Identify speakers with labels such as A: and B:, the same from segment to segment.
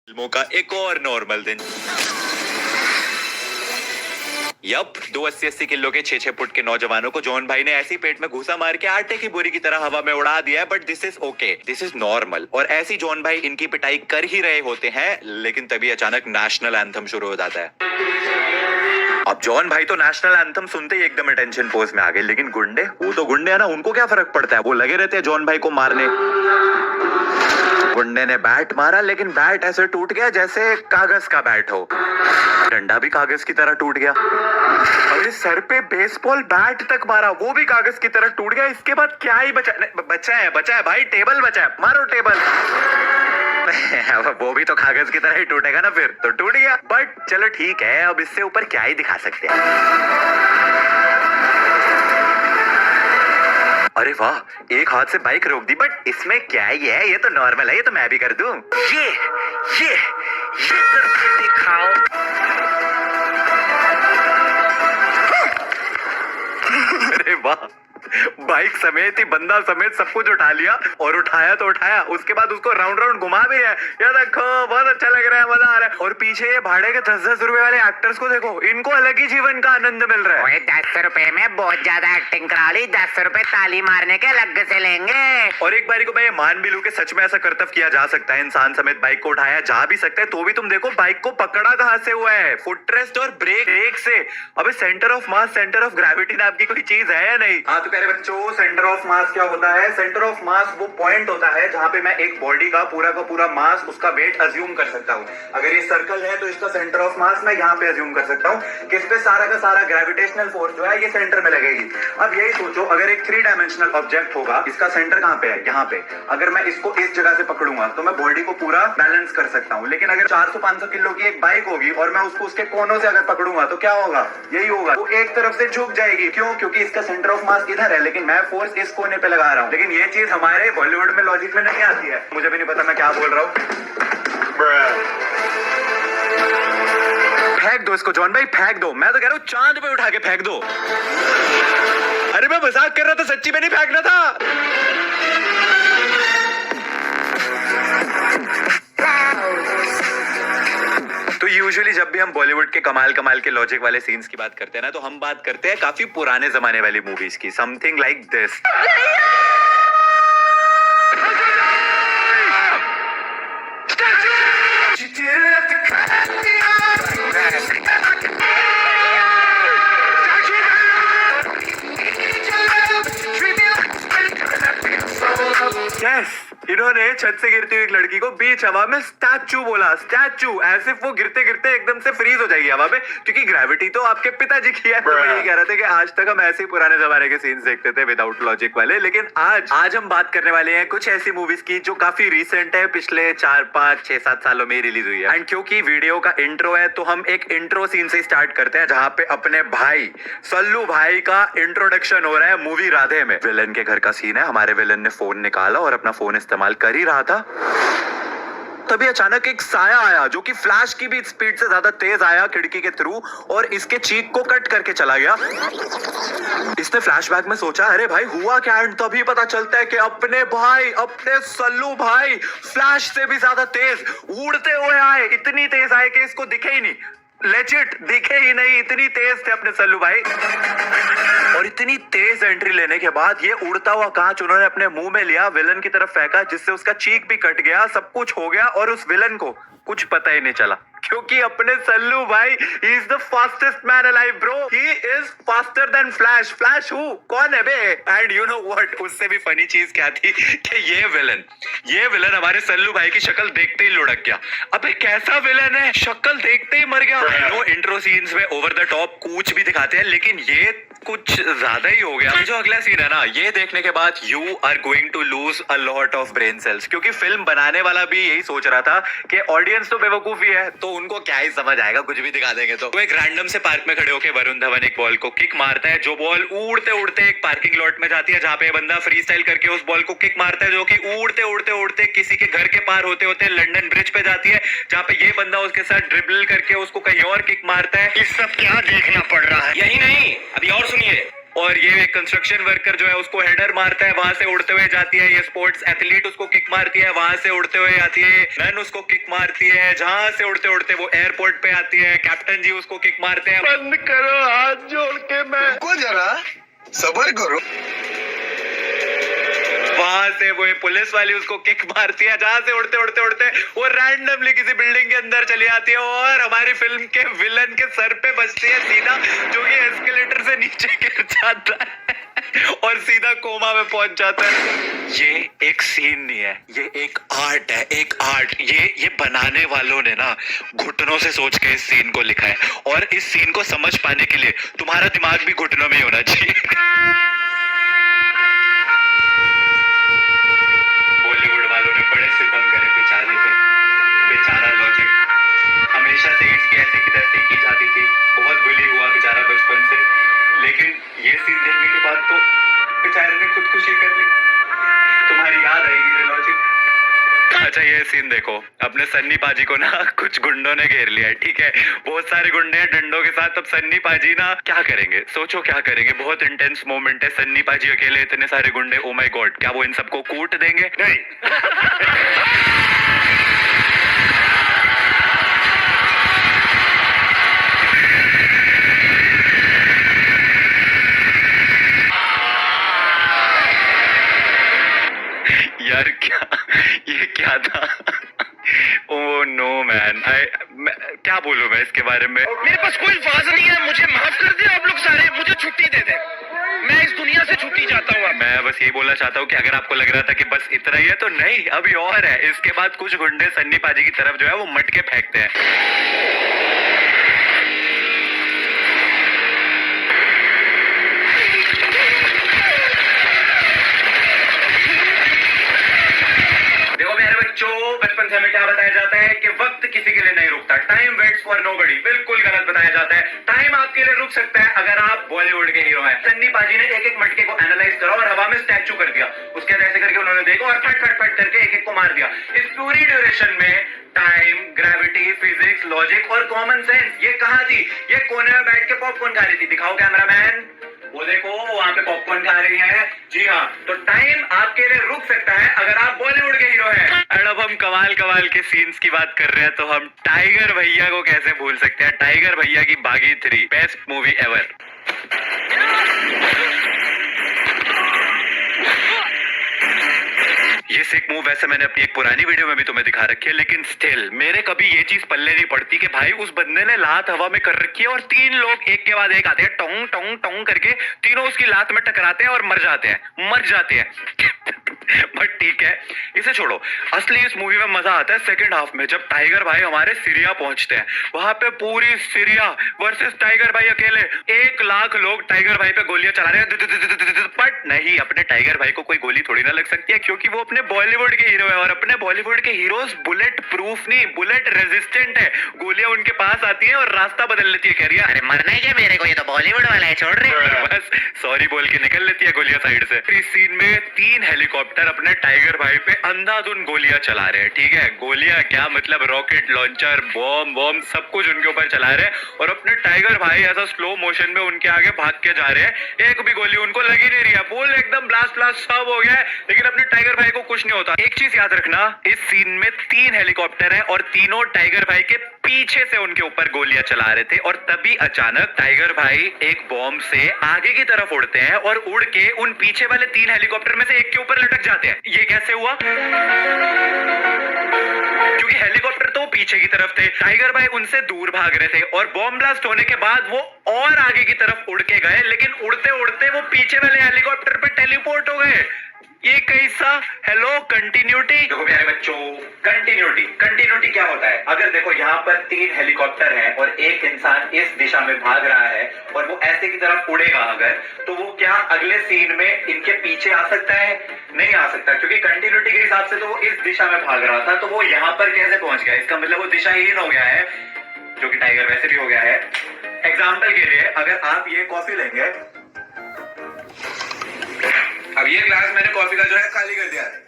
A: फिल्मों का एक और नॉर्मल दिन। यप, 280-80 किलो के 6-6 फुट के नौजवानों को जॉन भाई ने ऐसी पेट में घुसा मार के आटे की बोरी की तरह हवा में उड़ा दिया है। But this is okay, this is normal. और ऐसी जॉन भाई इनकी पिटाई कर ही रहे होते हैं, लेकिन तभी अचानक नेशनल एंथम शुरू हो जाता है। अब जॉन भाई तो नेशनल एंथम सुनते ही एकदम अटेंशन पोज में आ गए, लेकिन गुंडे, वो तो गुंडे है ना, उनको क्या फर्क पड़ता है, वो लगे रहते हैं जॉन भाई को मारने। गुंडे ने बैट मारा, लेकिन बैट ऐसे टूट गया जैसे कागज का बैट हो। डंडा भी कागज की तरह टूट गया। अरे सर पे बेसबॉल बैट तक मारा, वो भी कागज की तरह टूट गया। इसके बाद क्या ही बचा? बचा है भाई, टेबल बचा है, मारो टेबल। वो भी तो कागज की तरह ही टूटेगा ना, फिर तो टूट गया। बट चलो ठीक है, अब इससे ऊपर क्या ही दिखा सकते हैं। अरे वाह, एक हाथ से बाइक रोक दी, बट इसमें क्या ही है, ये तो नॉर्मल है, ये तो मैं भी कर दूं। ये करके दिखाओ। अरे वाह, बाइक समेत ही बंदा समेत सब कुछ उठा लिया, और उठाया तो उठाया, उसके बाद उसको राउंड राउंड घुमा भी है। ये देखो, बहुत अच्छा लग रहा है, मजा आ रहा है। और पीछे ये भाड़े के 10-10 रुपए वाले एक्टर्स को देखो, इनको अलग ही जीवन का आनंद मिल रहा है।
B: 10 रुपए में बहुत ज्यादा एक्टिंग करा ली, 10 रुपए ताली मारने के अलग से लेंगे।
A: और एक बारी को मैं ये मान भी लूं कि सच में ऐसा कर्तव्य किया जा सकता है, इंसान समेत बाइक को उठाया जा भी सकता है, तो भी तुम देखो बाइक को पकड़ा कहां से हुआ है, फुट रेस्ट और ब्रेक से। अबे centre of mass, centre of gravity नाम की कोई चीज है या नहीं? हाँ तो प्यारे बच्चों, सेंटर ऑफ मास क्या होता है? सेंटर ऑफ मास वो पॉइंट होता है जहां पे मैं एक बॉडी का पूरा मास, उसका वेट अज्यूम कर सकता हूँ। अगर ये सर्कल है तो इसका सेंटर ऑफ मास मैं यहाँ पे अज्यूम कर सकता हूँ कि इस पे सारा का सारा ग्रेविटेशनल फोर्स जो है ये सेंटर में लगेगी। अब यही सोचो, अगर एक 3 डायमेंशनल ऑब्जेक्ट होगा, इसका सेंटर कहाँ पे है? यहाँ पे। अगर मैं इसको इस जगह से पकड़ूंगा तो मैं बॉडी को पूरा बैलेंस कर सकता हूँ। लेकिन अगर 400-500 किलो की एक बाइक होगी और मैं उसको उसके कोनों से अगर पकड़ूंगा तो क्या होगा? यही होगा, वो एक तरफ से झुक जाएगी। क्यों? क्योंकि इसका सेंटर ऑफ मास इधर है, लेकिन मैं फोर्स इस कोने पे लगा रहा हूँ। लेकिन ये चीज हमारे बॉलीवुड में लॉजिक में नहीं आती है। मुझे भी नहीं पता मैं क्या बोल रहा हूँ। फेंक दो इसको जॉन भाई, फेंक दो। मैं तो कह रहा हूँ चांद पे उठा के फेंक दो। अरे मैं मजाक कर रहा था, सच्ची में नहीं फेंकना था। तो यूजुअली जब भी हम बॉलीवुड के कमाल के लॉजिक वाले सीन्स की बात करते हैं ना, तो हम बात करते हैं काफी पुराने जमाने वाली मूवीज की। Something like this. Yes, इन्होंने छत से गिरती हुई एक लड़की को बीच हवा में स्टैचू बोला। स्टैचू, ऐसे वो गिरते गिरते एकदम से फ्रीज हो जाएगी हवा में, क्योंकि ग्रेविटी तो आपके पिताजी की है। तो मैं यही कह रहा था कि आज तक हम ऐसे ही पुराने जमाने के सीन्स देखते थे विदाउट लॉजिक वाले। लेकिन आज हम बात करने वाले हैं कुछ ऐसी मूवीज की जो काफी रिसेंट है, पिछले 4-5-6-7 सालों में रिलीज हुई है। एंड क्योंकि वीडियो का इंट्रो है, तो हम एक इंट्रो सीन से स्टार्ट करते हैं, जहाँ पे अपने भाई सल्लू भाई का इंट्रोडक्शन हो रहा है मूवी राधे में। विलन के घर का सीन है। हमारे विलन ने फोन निकाला और अपना फोन इस्तेमाल कर ही रहा था, तभी अचानक एक साया आया जो कि फ्लैश की भी स्पीड से ज्यादा तेज आया खिड़की के थ्रू, और इसके चीक को कट करके चला गया। इसने फ्लैशबैक में सोचा, अरे भाई हुआ क्या? एंड तभी पता चलता है कि अपने भाई, अपने सल्लू भाई फ्लैश से भी ज्यादा तेज उड़ते हुए आए। इतनी तेज आए कि इसको दिखे ही नहीं, लेजिट दिखे ही नहीं, इतनी तेज थे अपने सल्लू भाई। और इतनी तेज एंट्री लेने के बाद ये उड़ता हुआ कांच उन्होंने अपने मुंह में लिया, विलन की तरफ फेंका, जिससे उसका चीक भी कट गया, सब कुछ हो गया, और उस विलन को कुछ पता ही नहीं चला, क्योंकि अपने सल्लू भाई he is the fastest man alive bro. He is faster than flash. Flash who? कौन है बे? एंड यू नो व्हाट, उससे भी फनी चीज क्या थी कि ये विलन हमारे सल्लू भाई की शक्ल देखते ही लुढ़क गया। अबे कैसा विलन है, शक्ल देखते ही मर गया। आई नो इंट्रो सीन्स में ओवर द टॉप कुछ भी दिखाते हैं, लेकिन ये कुछ ज्यादा ही हो गया। जो अगला सीन है ना, ये देखने के बाद you are going to lose a lot of brain cells, क्योंकि फिल्म बनाने वाला भी यही सोच रहा था कि ऑडियंस तो बेवकूफ ही है, तो उनको क्या ही समझ आएगा, कुछ भी दिखा देंगे। तो एक रैंडम से पार्क में खड़े होकर वरुण धवन एक बॉल को किक मारता है, जो बॉल उड़ते उड़ते एक पार्किंग लॉट में जाती है, जहाँ पे बंदा फ्री स्टाइल करके उस बॉल को किक मारता है, जो कि उड़ते उड़ते उड़ते किसी के घर के पार होते होते लंदन ब्रिज पे जाती है, जहाँ पे ये बंदा उसके साथ ड्रिबल करके उसको कहीं और किक मारता है।
B: ये सब क्या देखना पड़ रहा है?
A: यही नहीं, अभी और सुनिए। और ये कंस्ट्रक्शन वर्कर जो है उसको हेडर मारता है, वहां से उड़ते हुए जाती है। ये स्पोर्ट्स एथलीट उसको किक मारती है, वहां से उड़ते हुए आती है। नन उसको किक मारती है, जहां से उड़ते उड़ते वो एयरपोर्ट पे आती है। कैप्टन जी उसको किक मारते हैं।
C: बंद करो हाथ जोड़ के, मैं
D: रुको जरा, सबर करो।
A: वहां से वो पुलिस वाली उसको किक मारती है, जहां से उड़ते उड़ते उड़ते वो रैंडमली किसी बिल्डिंग के अंदर चली आती है और हमारी फिल्म के विलन के सर पे बजती है सीधा, जो कि एस्केलेटर से नीचे गिर जाता है और सीधा कोमा में पहुंच जाता है। ये एक सीन नहीं है, ये एक आर्ट है, एक आर्ट। ये बनाने वालों ने ना घुटनों से सोच के इस सीन को लिखा है, और इस सीन को समझ पाने के लिए तुम्हारा दिमाग भी घुटनों में ही होना चाहिए। बॉलीवुड वालों ने बड़े सितम करे बेचारे पे, बेचारा लॉजिक। हमेशा से इसकी ऐसी की तैसी की जाती थी, बहुत बुली हुआ बेचारा बचपन से, लेकिन ये सीन देखने के बाद तो बेचारे ने खुदकुशी कर ली। तुम्हारी याद आएगी रे लॉजिक। अच्छा ये सीन देखो, अपने सन्नी पाजी को ना कुछ गुंडों ने घेर लिया है, ठीक है, बहुत सारे गुंडे हैं डंडों के साथ। अब सन्नी पाजी ना क्या करेंगे, सोचो क्या करेंगे। बहुत इंटेंस मोमेंट है, सन्नी पाजी अकेले, इतने सारे गुंडे, ओ माय गॉड, क्या वो इन सबको कूट देंगे? नहीं। यार ये क्या था? ओह नो मैन, क्या बोलूं मैं इसके बारे में।
C: मेरे पास कोई अल्फाज नहीं है, मुझे माफ कर दे आप लोग सारे, मुझे छुट्टी दे दे, मैं इस दुनिया से छुट्टी चाहता हूँ।
A: मैं बस यही बोलना चाहता हूँ कि अगर आपको लग रहा था कि बस इतना ही है तो नहीं, अभी और है। इसके बाद कुछ गुंडे सन्नी पाजी की तरफ जो है वो मटके फेंकते हैं। बचपन से हमें क्या बताया जाता है कि वक्त किसी के लिए नहीं रुकता, टाइम वेट्स फॉर नोबडी। बिल्कुल गलत बताया जाता है। टाइम आपके लिए रुक सकता है अगर आप बॉलीवुड के हीरो हैं। सन्नी पाजी ने एक एक मटके को एनालाइज करा और हवा में स्टैचू कर दिया। उसके बाद ऐसे करके उन्होंने देखा और फट फट फट करके एक एक को मार दिया। इस पूरी ड्यूरेशन में टाइम, ग्रेविटी, फिजिक्स, लॉजिक और कॉमन सेंस ये कहाँ थी? ये कोने में बैठ के पॉपकॉर्न खा रही थी। दिखाओ कैमरामैन, वो देखो वहां पे पॉपकॉर्न खा रही है। जी हाँ, तो टाइम आपके लिए रुक सकता है अगर आप बॉलीवुड के हीरो हैं। और अब हम कमाल कमाल के सीन्स की बात कर रहे हैं तो हम टाइगर भैया को कैसे भूल सकते हैं। टाइगर भैया की बागी 3 बेस्ट मूवी एवर। ये सिक मूव वैसे मैंने अपनी एक पुरानी वीडियो में भी तुम्हें दिखा रखी है, लेकिन स्टिल मेरे कभी ये चीज पल्ले नहीं पड़ती कि भाई उस बंदे ने लात हवा में कर रखी है और 3 लोग एक के बाद एक आते हैं, टोंग टोंग टोंग करके, तीनों उसकी लात में टकराते हैं और मर जाते हैं। बट ठीक है, इसे छोड़ो। असली इस मूवी में मजा आता है सेकंड हाफ में, जब टाइगर भाई हमारे सीरिया पहुंचते हैं। वहां पे पूरी सीरिया वर्सेस टाइगर भाई अकेले। 1 लाख लोग टाइगर भाई पे गोलियां चला रहे हैं, बट नहीं, अपने टाइगर भाई को कोई गोली थोड़ी ना लग सकती है, क्योंकि वो अपने बॉलीवुड के हीरो है और अपने बॉलीवुड के हीरोज बुलेट प्रूफ नहीं, बुलेट रेजिस्टेंट है। गोलियां उनके पास आती हैं और रास्ता बदल लेती है। कह रही है
B: अरे मरना ही क्या मेरे को, ये तो बॉलीवुड वाला है, छोड़ रहे।
A: बस सॉरी बोल के निकल लेती है गोलियां साइड से। इस सीन में 3 हेलीकॉप्टर अपने टाइगर भाई पे अंधाधुन गोलियां चला रहे हैं, ठीक है। गोलियां क्या मतलब, रॉकेट लॉन्चर, बॉम्ब सब कुछ उनके ऊपर चला रहे हैं और अपने टाइगर भाई ऐसा स्लो मोशन में उनके आगे भाग के जा रहे हैं। एक भी गोली उनको लगी नहीं रही है, फुल एकदम ब्लास्ट सब हो गया है, लेकिन अपने टाइगर भाई को कुछ नहीं होता। एक चीज याद रखना, इस सीन में 3 हेलीकॉप्टर हैं और तीनों टाइगर भाई के पीछे से उनके ऊपर गोलियां चला रहे थे। और तभी अचानक टाइगर भाई एक बॉम्ब से आगे की तरफ उड़ते हैं और उड़ के उन पीछे वाले 3 हेलीकॉप्टर में से एक के ऊपर लटक जाते हैं। ये कैसे हुआ? क्योंकि हेलीकॉप्टर तो पीछे की तरफ थे, टाइगर भाई उनसे दूर भाग रहे थे और बॉम्ब ब्लास्ट होने के बाद वो और आगे की तरफ उड़ के गए, लेकिन उड़ते उड़ते वो पीछे वाले हेलीकॉप्टर पे टेलीपोर्ट हो गए। ये कैसा? Hello continuity. देखो प्यारे बच्चों, कंटिन्यूटी क्या होता है? अगर देखो यहाँ पर 3 हेलीकॉप्टर हैं और एक इंसान इस दिशा में भाग रहा है और वो ऐसे की तरफ उड़ेगा अगर, तो वो क्या अगले सीन में इनके पीछे आ सकता है? नहीं आ सकता, क्योंकि कंटिन्यूटी के हिसाब से तो वो इस दिशा में भाग रहा था, तो वो यहाँ पर कैसे पहुंच गया? इसका मतलब वो दिशाहीन हो गया है, जो कि टाइगर वैसे भी हो गया है। एग्जाम्पल के लिए अगर आप ये कॉफी लेंगे, अब ये ग्लास मैंने कॉफी का जो है खाली कर दिया है,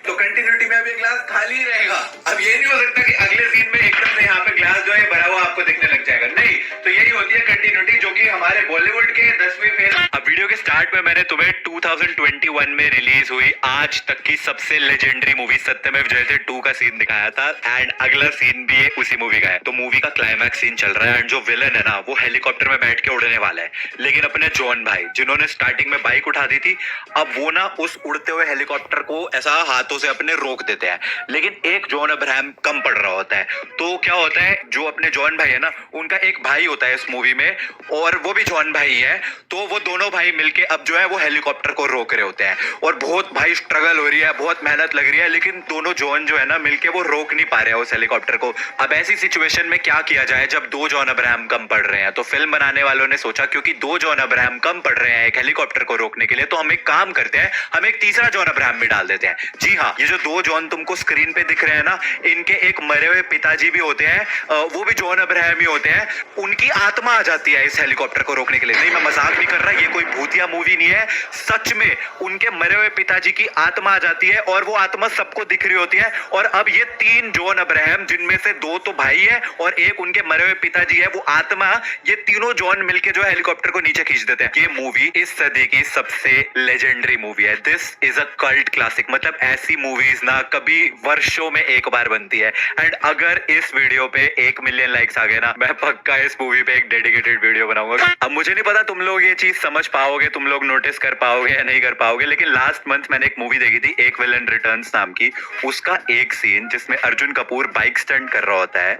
A: तो कंटिन्यूटी में अब ये ग्लास खाली रहेगा। अब ये नहीं हो सकता कि अगले सीन में एकदम से यहाँ पे ग्लास जो है भरा हुआ आपको दिखने लग जाएगा, नहीं। तो यही होती है कंटिन्यूटी, जो कि हमारे हमारे बॉलीवुड के 10वीं फिल्म। अब वीडियो के स्टार्ट में मैंने तुम्हें 2021 में रिलीज हुई आज तक की सबसे लेजेंडरी मूवी सत्यमेव जयते 2 का सीन दिखाया था एंड अगला सीन भी उसी मूवी का है। तो मूवी का क्लाइमैक्स सीन चल रहा है एंड जो विलन है ना वो हेलीकॉप्टर में बैठ के उड़ने वाला है, लेकिन अपने जॉन भाई जिन्होंने स्टार्टिंग में बाइक उठा दी थी, अब वो ना उस उड़ते हुए हेलीकॉप्टर को ऐसा हाथों से अपने रोक देते हैं, लेकिन एक जॉन अब्राहम कम पड़ रहा होता है। तो क्या होता है, जो अपने जॉन भाई है ना उनका एक भाई होता है इस मूवी में और वो भी जॉन भाई है। तो वो दोनों भाई मिलके अब जो है वो हेलीकॉप्टर को रोक रहे होते हैं और बहुत भाई स्ट्रगल हो रही है, बहुत मेहनत लग रही है, लेकिन दोनों जॉन जो है ना मिलके वो रोक नहीं पा रहे हैं उस हेलीकॉप्टर को। अब ऐसी सिचुएशन में क्या किया जाए जब 2 जॉन अब्राहम कम पड़ रहे हैं? तो फिल्म बनाने वालों ने सोचा क्योंकि 2 जॉन अब्राहम कम पड़ रहे हैं एक हेलीकॉप्टर को रोकने के लिए, तो हम एक काम करते हैं, हम एक तीसरा जॉन अब्राहम भी डाल देते हैं। जी हाँ, ये जो 2 जॉन तुमको स्क्रीन पे दिख रहे हैं ना, इनके एक मरे हुए पिताजी भी होते हैं, वो भी जॉन अब्राहम ही होते हैं। उनकी आत्मा आ जाती है इस हेलीकॉप्टर को रोकने के लिए। नहीं, मैं मजाक नहीं कर रहा, ये कोई भूतिया मूवी नहीं है, सच में उनके मरे हुए पिताजी की आत्मा आ जाती है और वो आत्मा सबको दिख रही होती है। और अब ये 3 जॉन अब्राहम, जिनमें से 2 तो भाई है और एक उनके मरे हुए पिताजी है, वो आत्मा, ये तीनों जॉन मिलके जो हेलीकॉप्टर को नीचे खींच देते हैं। ये मूवी इस सदी की सबसे लेजेंडरी मूवी है। This is a cult classic. मतलब ऐसी मूवीज ना कभी वर्षों में एक बार बनती है एंड अगर इस वीडियो पे 1 मिलियन लाइक्स आ गए ना, मैं पक्का इस मूवी पे एक डेडिकेटेड वीडियो बनाऊंगा। अब मुझे नहीं पता तुम लोग ये चीज समझ पाओगे, तुम लोग नोटिस कर पाओगे या नहीं कर पाओगे, लेकिन लास्ट मंथ मैंने एक मूवी देखी थी एक विलन रिटर्न्स नाम की। उसका एक सीन जिसमें अर्जुन कपूर बाइक स्टंट कर रहा होता है,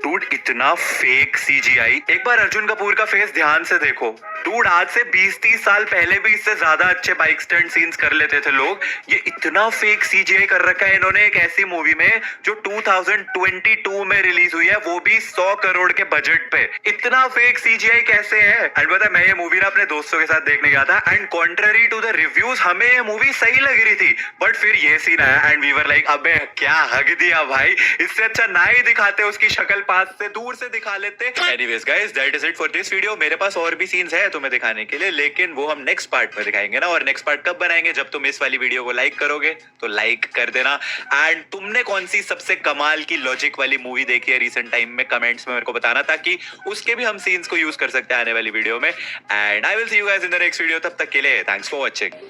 A: डूड इतना फेक सीजीआई। एक बार अर्जुन कपूर का फेस ध्यान से देखो डूड, आज से 20-30 साल पहले भी इससे ज्यादा अच्छे बाइक स्टंट सीन्स कर लेते थे लोग, ये इतना फेक सीजीआई कर रखा है इन्होंने एक ऐसी मूवी में जो 2022 में रिलीज हुई है, वो भी 100 करोड़ के बजट पे। इतना फेक सीजीआई कैसे है? एंड पता है, मैं ये मूवी ना अपने दोस्तों के साथ देखने गया था and contrary to the reviews हमें ये मूवी सही लग रही थी, बट फिर ये सीन आया एंड वी वर लाइक अबे क्या हक दिया भाई, इससे अच्छा ना ही दिखाते, उसकी शक्ल पास से दूर से दिखा लेते। Anyways guys, that is it for this video. मेरे पास और भी सीन्स है तुम्हें दिखाने के लिए, लेकिन वो हम नेक्स्ट पार्ट में दिखाएंगे ना। और नेक्स्ट पार्ट कब बनाएंगे? जब तुम इस वाली वीडियो को लाइक करोगे, तो लाइक कर देना। एंड तुमने कौन सी सबसे कमाल की लॉजिक वाली मूवी देखी है रिसेंट टाइम में, कमेंट्स में मेरे को बताना, ताकि उसके भी हम सीन्स को यूज कर सकते हैं आने वाली वीडियो में। And I will see you guys in the next video. तब तक के लिए थैंक्स फॉर वॉचिंग।